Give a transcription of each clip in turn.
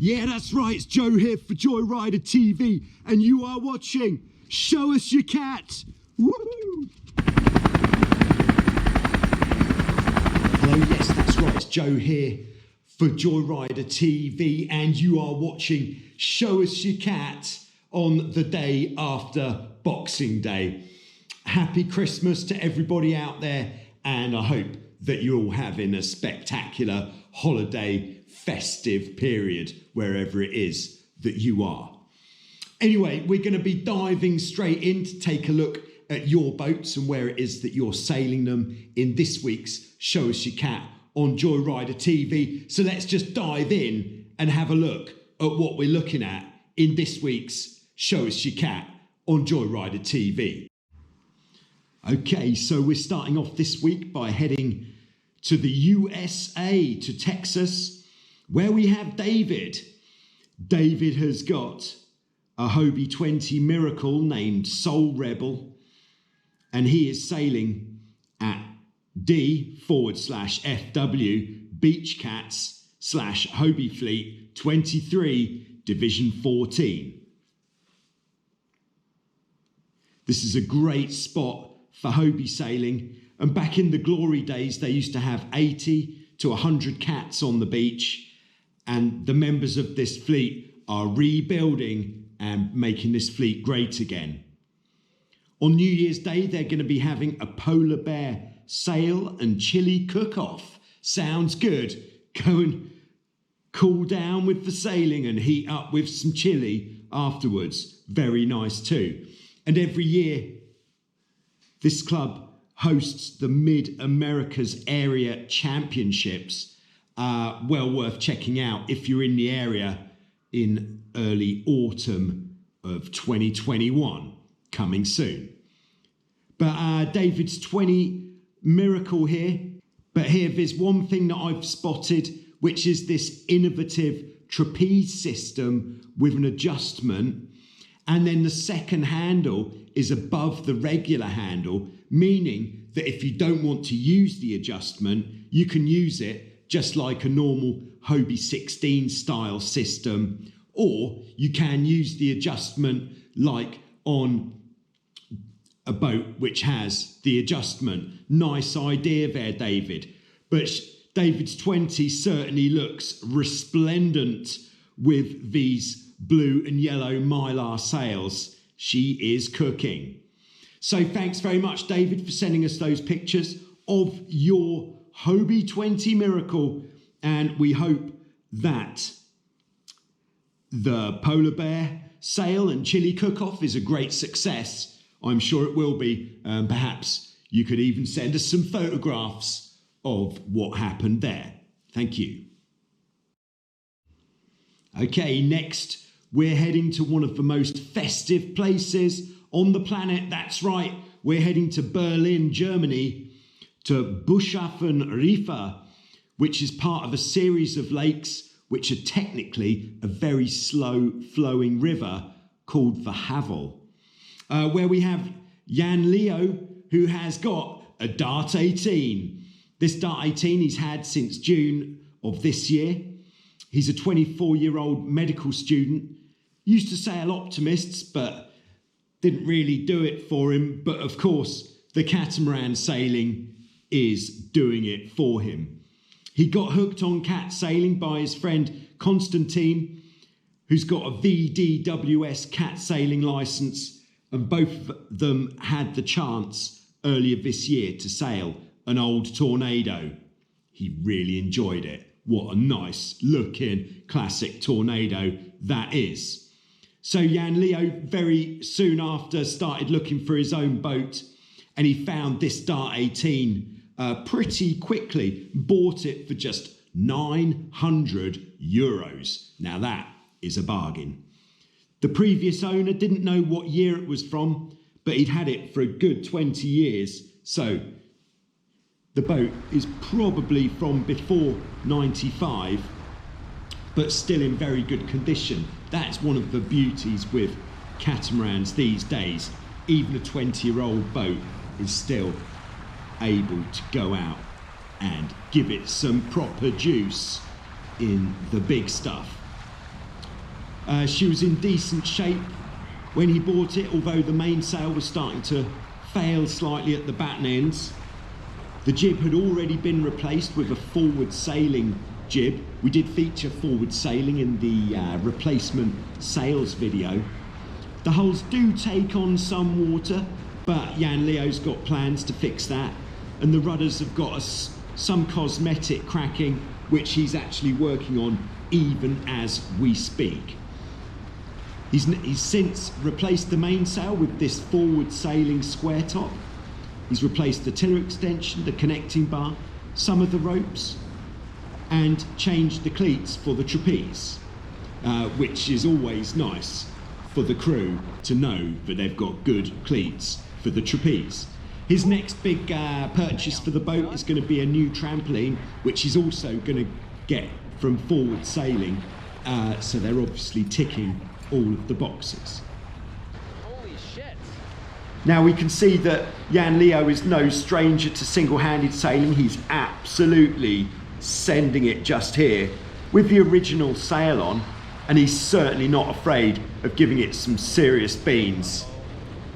Yeah, that's right, it's Joe here for Joyrider TV, and you are watching Show Us Your Cat. Woo! Hello, yes, that's right, it's Joe here for Joyrider TV, and you are watching Show Us Your Cat on the day after Boxing Day. Happy Christmas to everybody out there, and I hope that you're all having a spectacular holiday festive period wherever it is that you are. Anyway, we're going to be diving straight in to take a look at your boats and where it is that you're sailing them in this week's Show Us Your Cat on Joyrider TV. So let's just dive in and have a look at what we're looking at in this week's Show Us Your Cat on Joyrider TV. Okay, so we're starting off this week by heading to the USA, to Texas, where we have David. David has got a Hobie 20 Miracle named Soul Rebel, and he is sailing at D/FW Beach Cats / Hobie Fleet 23 Division 14. This is a great spot for Hobie sailing, and back in the glory days they used to have 80 to 100 cats on the beach, and the members of this fleet are rebuilding and making this fleet great again. On New Year's Day they're going to be having a polar bear sail and chili cook-off. Sounds good. Go and cool down with the sailing and heat up with some chili afterwards. Very nice too. And every year this club hosts the Mid-Americas Area Championships. Well worth checking out if you're in the area in early autumn of 2021, coming soon. But David's 20 Miracle here. But here there's one thing that I've spotted, which is this innovative trapeze system with an adjustment. And then the second handle is above the regular handle, meaning that if you don't want to use the adjustment, you can use it just like a normal Hobie 16 style system, or you can use the adjustment like on a boat which has the adjustment. Nice idea there, David. But David's 20 certainly looks resplendent with these blue and yellow mylar sails. She is cooking. So thanks very much, David, for sending us those pictures of your Hobie 20 Miracle, and we hope that the polar bear sail and chili cook-off is a great success. I'm sure it will be. Perhaps you could even send us some photographs of what happened there. Thank you. Okay, next we're heading to one of the most festive places on the planet. That's right, we're heading to Berlin, Germany, to Buschhafen-Rifer, which is part of a series of lakes which are technically a very slow flowing river called the Havel, where we have Jan Leo, who has got a Dart 18. This Dart 18 he's had since June of this year. He's a 24-year-old medical student. Used to sail Optimists, but didn't really do it for him. But of course, the catamaran sailing is doing it for him. He got hooked on cat sailing by his friend Constantine, who's got a VDWS cat sailing license, and both of them had the chance earlier this year to sail an old Tornado. He really enjoyed it. What a nice looking classic Tornado that is. So Jan Leo very soon after started looking for his own boat, and he found this Dart 18 pretty quickly, bought it for just €900. Now that is a bargain. The previous owner didn't know what year it was from, but he'd had it for a good 20 years. So the boat is probably from before 95, but still in very good condition. That's one of the beauties with catamarans these days. Even a 20-year-old boat is still able to go out and give it some proper juice in the big stuff. She was in decent shape when he bought it, although the mainsail was starting to fail slightly at the batten ends. The jib had already been replaced with a forward sailing jib. We did feature forward sailing in the replacement sails video. The hulls do take on some water, but Jan Leo's got plans to fix that, and the rudders have got some cosmetic cracking, which he's actually working on even as we speak. He's since replaced the mainsail with this forward sailing square top. He's replaced the tiller extension, the connecting bar, some of the ropes, and changed the cleats for the trapeze, which is always nice for the crew to know that they've got good cleats for the trapeze. His next big purchase for the boat is going to be a new trampoline, which he's also going to get from forward sailing, so they're obviously ticking all of the boxes. Holy shit. Now we can see that Jan Leo is no stranger to single-handed sailing. He's absolutely sending it just here with the original sail on, and he's certainly not afraid of giving it some serious beans,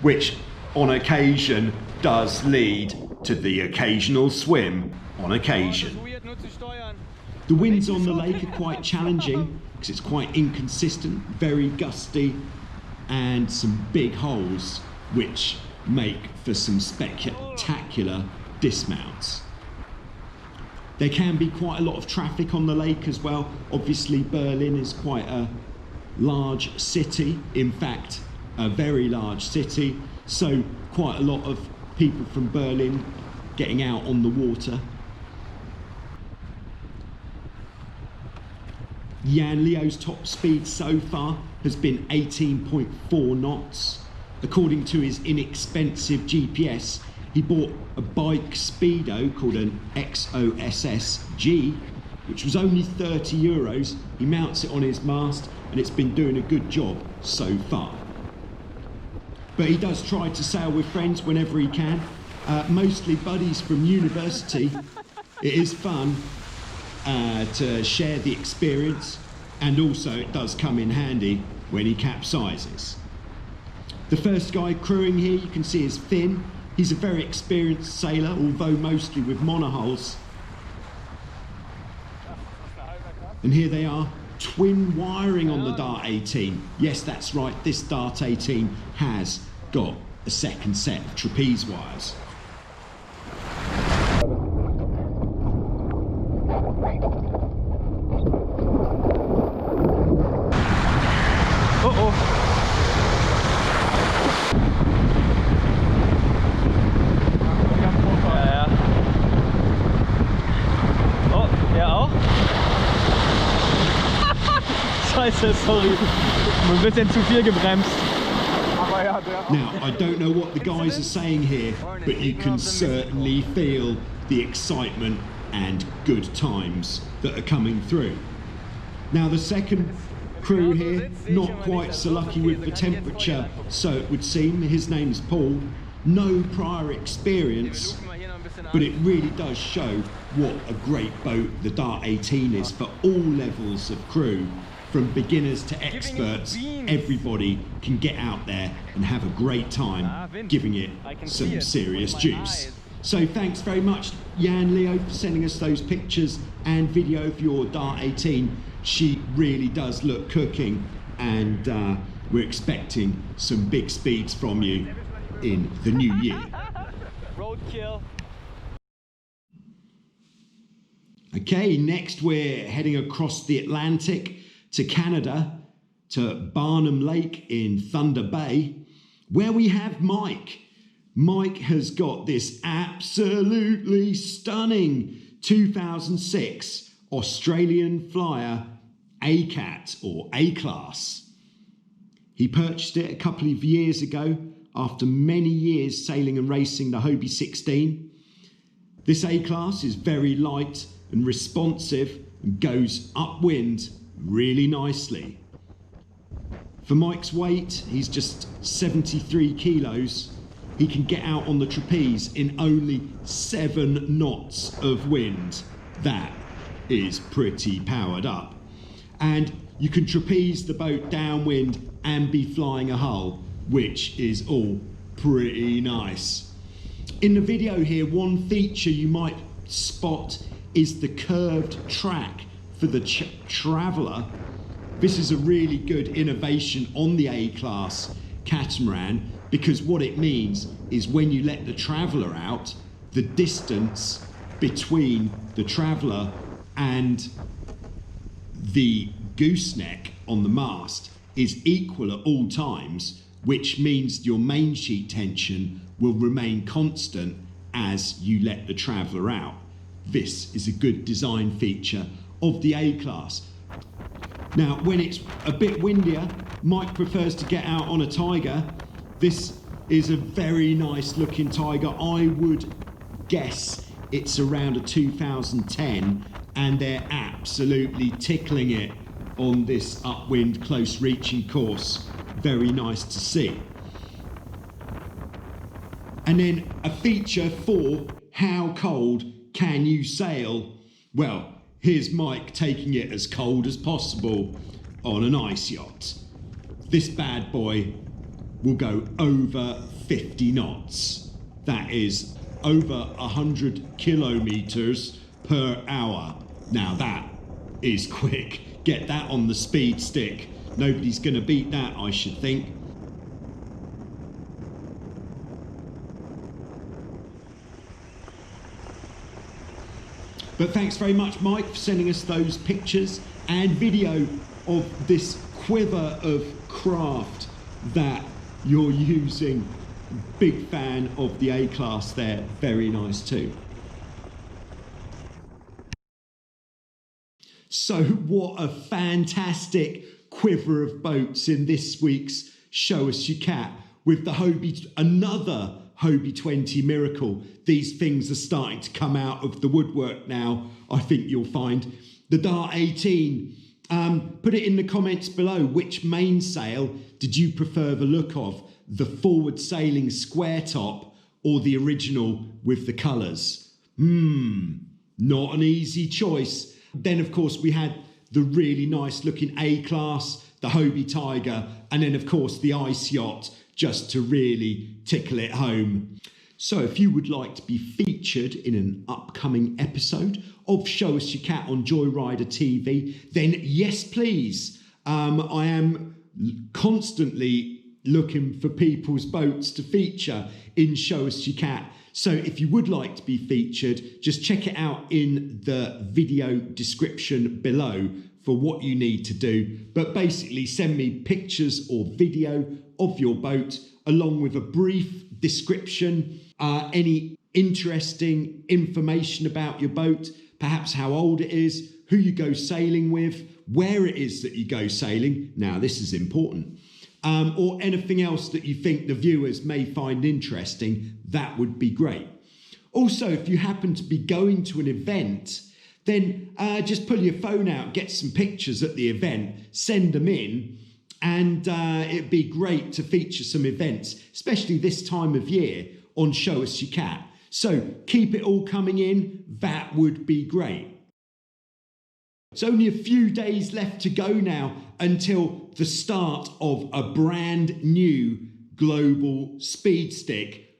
which on occasion does lead to the occasional swim on occasion. The winds on the lake are quite challenging because it's quite inconsistent, very gusty, and some big holes which make for some spectacular dismounts. There can be quite a lot of traffic on the lake as well. Obviously Berlin is quite a large city, in fact a very large city, so quite a lot of people from Berlin getting out on the water. Jan Leo's top speed so far has been 18.4 knots. According to his inexpensive GPS, he bought a bike speedo called an XOSS G, which was only 30 euros. He mounts it on his mast and it's been doing a good job so far. But he does try to sail with friends whenever he can, mostly buddies from university. It is fun to share the experience, and also it does come in handy when he capsizes. The first guy crewing here, you can see, is Finn. He's a very experienced sailor, although mostly with monohulls. And here they are, twin wiring on the Dart 18. Yes, that's right, this Dart 18 has got a second set of trapeze wires. Scheiße, sorry. Ein bisschen zu viel gebremst. Now, I don't know what the guys are saying here, but you can certainly feel the excitement and good times that are coming through. Now, the second crew here, not quite so lucky with the temperature, so it would seem. His name's Paul. No prior experience, but it really does show what a great boat the Dart 18 is for all levels of crew. From beginners to experts, everybody can get out there and have a great time giving it some serious juice. So thanks very much, Jan Leo, for sending us those pictures and video of your Dart 18. She really does look cooking, and we're expecting some big speeds from you in the new year. Roadkill. Okay, next we're heading across the Atlantic to Canada, to Barnum Lake in Thunder Bay, where we have Mike. Mike has got this absolutely stunning 2006 Australian Flyer acat, or Aclass. He purchased it a couple of years ago after many years sailing and racing the Hobie 16. This Aclass is very light and responsive and goes upwind really nicely. For Mike's weight, he's just 73 kilos. He can get out on the trapeze in only 7 knots of wind. That is pretty powered up. And you can trapeze the boat downwind and be flying a hull, which is all pretty nice. In the video here, one feature you might spot is the curved track for the Traveller. This is a really good innovation on the A-Class catamaran, because what it means is when you let the Traveller out, the distance between the Traveller and the gooseneck on the mast is equal at all times, which means your main sheet tension will remain constant as you let the Traveller out. This is a good design feature of the A-Class. Now, when it's a bit windier, Mike prefers to get out on a Tiger. This is a very nice looking Tiger. I would guess it's around a 2010, and they're absolutely tickling it on this upwind close reaching course. Very nice to see. And then a feature for how cold can you sail? Well, here's Mike taking it as cold as possible on an ice yacht. This bad boy will go over 50 knots. That is over 100 kilometers per hour. Now that is quick. Get that on the speed stick. Nobody's going to beat that, I should think. But thanks very much, Mike, for sending us those pictures and video of this quiver of craft that you're using. Big fan of the A-Class there. Very nice too. So what a fantastic quiver of boats in this week's Show Us Your Cat with the Hobie, another Hobie 20 miracle. These things are starting to come out of the woodwork now, I think you'll find. The Dart 18, put it in the comments below. Which mainsail did you prefer the look of? The forward sailing square top or the original with the colours? Not an easy choice. Then of course we had the really nice looking A-Class, the Hobie Tiger, and then of course the ice yacht, just to really tickle it home. So if you would like to be featured in an upcoming episode of Show Us Your Cat on Joyrider TV, then yes please. I am constantly looking for people's boats to feature in Show Us Your Cat. So if you would like to be featured, just check it out in the video description below for what you need to do. But basically send me pictures or video of your boat along with a brief description, any interesting information about your boat, perhaps how old it is, who you go sailing with, where it is that you go sailing. Now this is important. Or anything else that you think the viewers may find interesting, that would be great. Also, if you happen to be going to an event, then just pull your phone out, get some pictures at the event, send them in, and it'd be great to feature some events, especially this time of year on Show Us Your Cat. So keep it all coming in, that would be great. It's only a few days left to go now until the start of a brand new global speed stick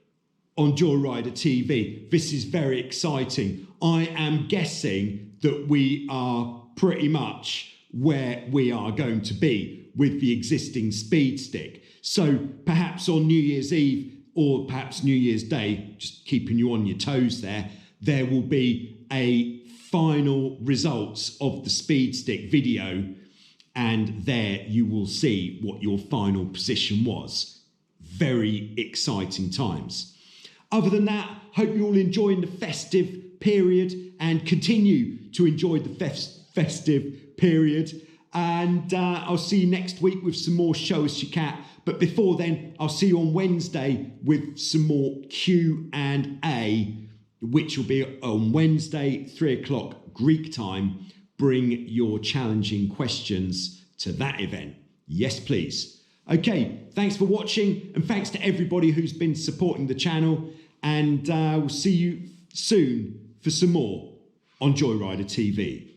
on Joyrider TV. This is very exciting. I am guessing that we are pretty much where we are going to be with the existing speed stick. So perhaps on New Year's Eve or perhaps New Year's Day, just keeping you on your toes there will be a final results of the speed stick video, and there you will see what your final position was. Very exciting times. Other than that, hope you're all enjoying the festive period and continue to enjoy the festive period. And I'll see you next week with some more Show Us Your Cat. But before then, I'll see you on Wednesday with some more Q&A, which will be on Wednesday, 3 o'clock Greek time. Bring your challenging questions to that event. Yes, please. Okay, thanks for watching, and thanks to everybody who's been supporting the channel. And we'll see you soon for some more on Joyrider TV.